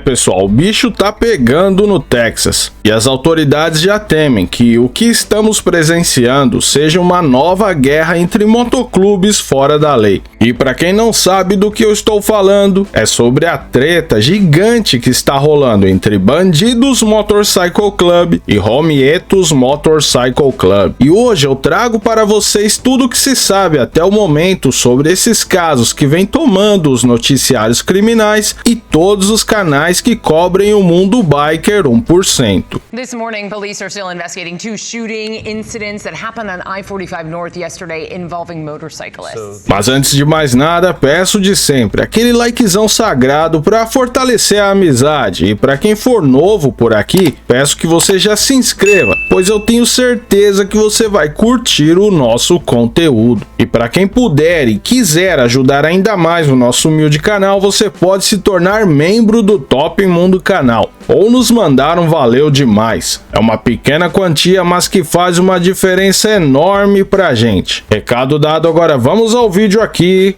Pessoal, o bicho tá pegando no Texas e as autoridades já temem que o que estamos presenciando seja uma nova guerra entre motoclubes fora da lei. E para quem não sabe do que eu estou falando, é sobre a treta gigante que está rolando entre Bandidos Motorcycle Club e Romietos Motorcycle Club. E hoje eu trago para vocês tudo o que se sabe até o momento sobre esses casos que vem tomando os noticiários criminais e todos os canais que cobrem o mundo biker 1%. This morning, police are still investigating two shooting incidents that happened on I-45 North yesterday involving motorcyclists. Mas antes de mais nada, peço de sempre aquele likezão sagrado para fortalecer a amizade. E para quem for novo por aqui, peço que você já se inscreva, pois eu tenho certeza que você vai curtir o nosso conteúdo. E para quem puder e quiser ajudar ainda mais o nosso humilde canal, você pode se tornar membro do Top Mundo Canal ou nos mandar um valeu demais. É uma pequena quantia, mas que faz uma diferença enorme pra gente. Recado dado, agora vamos ao vídeo aqui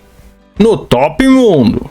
no Top Mundo.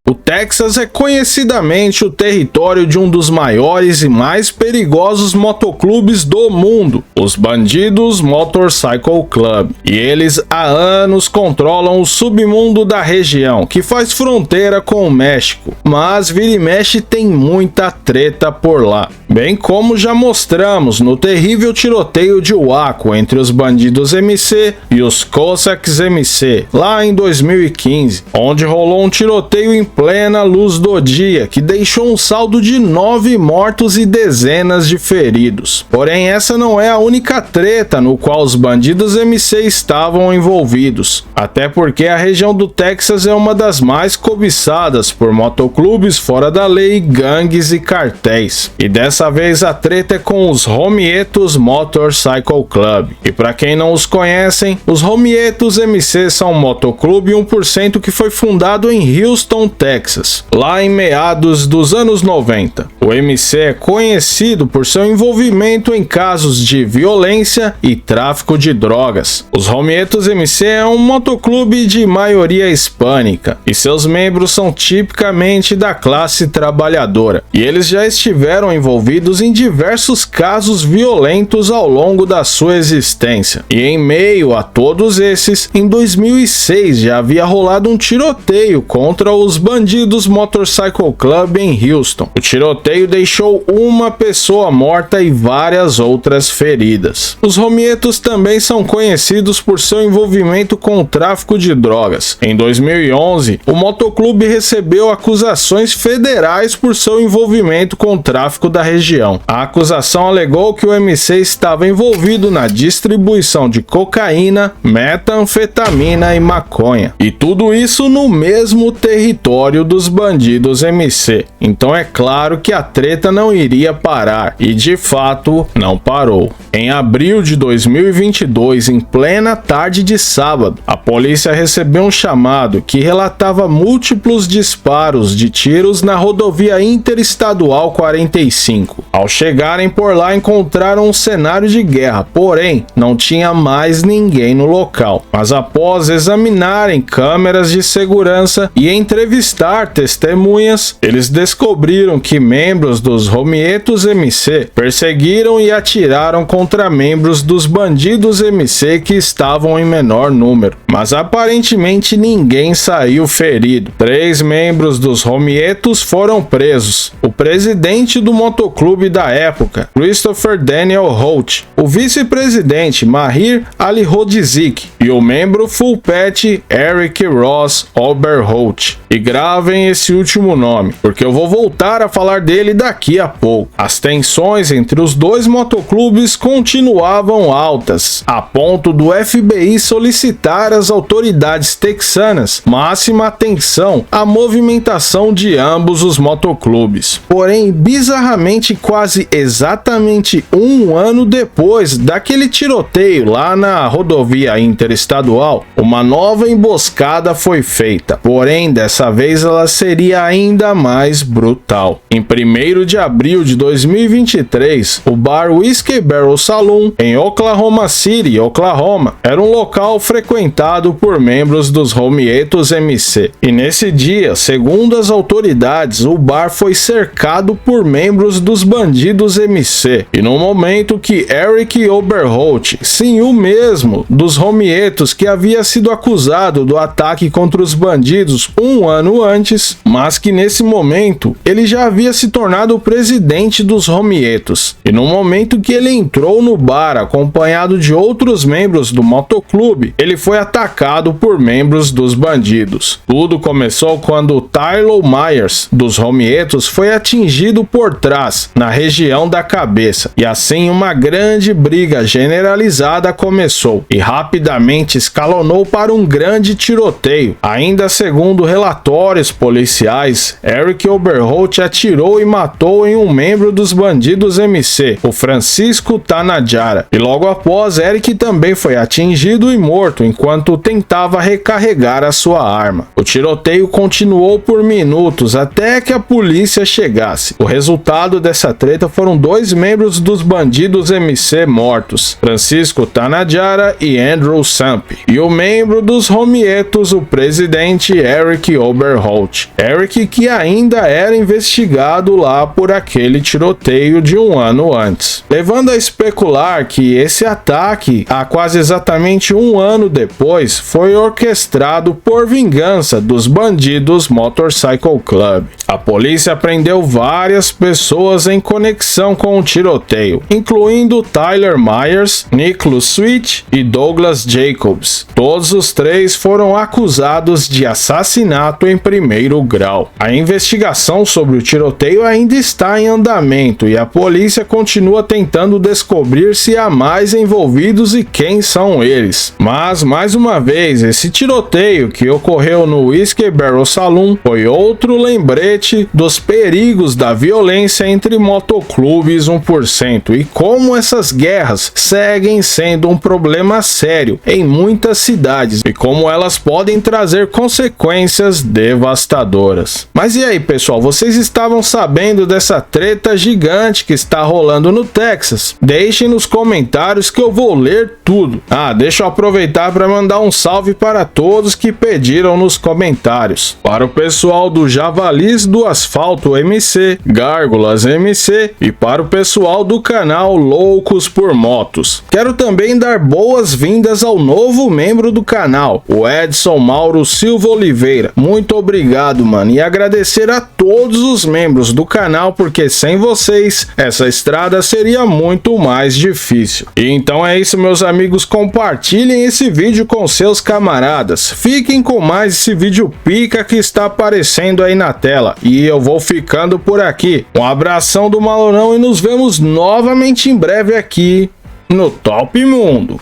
O Texas é conhecidamente o território de um dos maiores e mais perigosos motoclubes do mundo, os Bandidos Motorcycle Club. E eles há anos controlam o submundo da região, que faz fronteira com o México. Mas vira e mexe tem muita treta por lá. Bem como já mostramos no terrível tiroteio de Waco entre os Bandidos MC e os Cossacks MC, lá em 2015, onde rolou um tiroteio em plena luz do dia, que deixou um saldo de 9 mortos e dezenas de feridos. Porém, essa não é a única treta no qual os Bandidos MC estavam envolvidos, até porque a região do Texas é uma das mais cobiçadas por motoclubes fora da lei, gangues e cartéis. E dessa vez a treta é com os Romietos Motorcycle Club. E para quem não os conhecem, os Romietos MC são um motoclube 1% que foi fundado em Houston, Texas, lá em meados dos anos 90. O MC é conhecido por seu envolvimento em casos de violência e tráfico de drogas. Os Romietos MC é um motoclube de maioria hispânica e seus membros são tipicamente da classe trabalhadora, e eles já estiveram envolvidos em diversos casos violentos ao longo da sua existência. E em meio a todos esses, em 2006 já havia rolado um tiroteio contra os Bandidos Motorcycle Club em Houston. O tiroteio deixou uma pessoa morta e várias outras feridas. Os Romietos também são conhecidos por seu envolvimento com o tráfico de drogas. Em 2011, o motoclube recebeu acusações federais por seu envolvimento com o tráfico da região. A acusação alegou que o MC estava envolvido na distribuição de cocaína, metanfetamina e maconha. E tudo isso no mesmo território dos Bandidos MC. Então é claro que a treta não iria parar, e de fato não parou. Em abril de 2022, em plena tarde de sábado, a polícia recebeu um chamado que relatava múltiplos disparos de tiros na rodovia interestadual 45. Ao chegarem por lá, encontraram um cenário de guerra, porém não tinha mais ninguém no local. Mas após examinarem câmeras de segurança e entrevistar testemunhas, eles descobriram que membros dos Romietos MC perseguiram e atiraram contra membros dos Bandidos MC que estavam em menor número. Mas aparentemente ninguém saiu ferido. 3 membros dos Romietos foram presos: o presidente do motoclube da época, Christopher Daniel Holt, o vice-presidente Mahir Ali Rodzik e o membro full patch Eric Ross Oberholt. E gravem esse último nome, porque eu vou voltar a falar dele daqui a pouco. As tensões entre os dois motoclubes continuavam altas, a ponto do FBI solicitar às autoridades texanas máxima atenção à movimentação de ambos os motoclubes. Porém, bizarramente, quase exatamente um ano depois daquele tiroteio lá na rodovia interestadual, uma nova emboscada foi feita. Porém, dessa vez ela seria ainda mais brutal. Em 1º de abril de 2023, o bar Whiskey Barrel Saloon, em Oklahoma City, Oklahoma, era um local frequentado por membros dos Romietos MC. E nesse dia, segundo as autoridades, o bar foi cercado por membros dos Bandidos MC. E no momento que Eric Oberholt, sim, o mesmo dos Romietos que havia sido acusado do ataque contra os bandidos um ano antes, mas que nesse momento ele já havia se tornado o presidente dos Romietos. E no momento que ele entrou no bar acompanhado de outros membros do motoclube, ele foi atacado por membros dos bandidos. Tudo começou quando Tyler Myers, dos Romietos, foi atingido por trás, na região da cabeça, e assim uma grande briga generalizada começou, e rapidamente escalonou para um grande tiroteio. Ainda segundo relatórios policiais, Eric Oberholt atirou e matou em um membro dos Bandidos MC, o Francisco Tanajara, e logo após Eric também foi atingido e morto enquanto tentava recarregar a sua arma. O tiroteio continuou por minutos até que a polícia chegasse. O resultado dessa treta foram 2 membros dos Bandidos MC mortos, Francisco Tanajara e Andrew Samp, e o membro dos Romietos, o presidente Eric Oberholt. Eric, que ainda era investigado lá por aquele tiroteio de um ano antes, levando a especular que esse ataque, há quase exatamente um ano depois, foi orquestrado por vingança dos Bandidos Motorcycle Club. A polícia prendeu várias pessoas em conexão com o tiroteio, incluindo Tyler Myers, Nicholas Sweet e Douglas Jacobs. Todos os 3 foram acusados de assassinato em 1º grau. A investigação sobre o tiroteio ainda está em andamento e a polícia continua tentando descobrir se há mais envolvidos e quem são eles. Mas, mais uma vez, esse tiroteio que ocorreu no Whiskey Barrel Saloon foi outro lembrete dos perigos da violência entre motoclubes 1% e como essas guerras seguem sendo um problema sério em muitas cidades e como elas podem trazer consequências devastadoras. Mas e aí, pessoal, vocês estavam sabendo dessa treta gigante que está rolando no Texas? Deixem nos comentários que eu vou ler tudo. Deixa eu aproveitar para mandar um salve para todos que pediram nos comentários. Para o pessoal do Javalis do Asfalto MC, Gárgulas MC e para o pessoal do canal Loucos por Motos. Quero também dar boas-vindas ao novo membro do canal, o Edson Mauro Silva Oliveira. Muito obrigado, mano, e agradecer a todos os membros do canal, porque sem vocês essa estrada seria muito mais difícil. E então é isso, meus amigos, compartilhem esse vídeo com seus camaradas. Fiquem com mais esse vídeo pica que está aparecendo aí na tela. E eu vou ficando por aqui. Um abração do Malorão e nos vemos novamente em breve aqui no Top Mundo.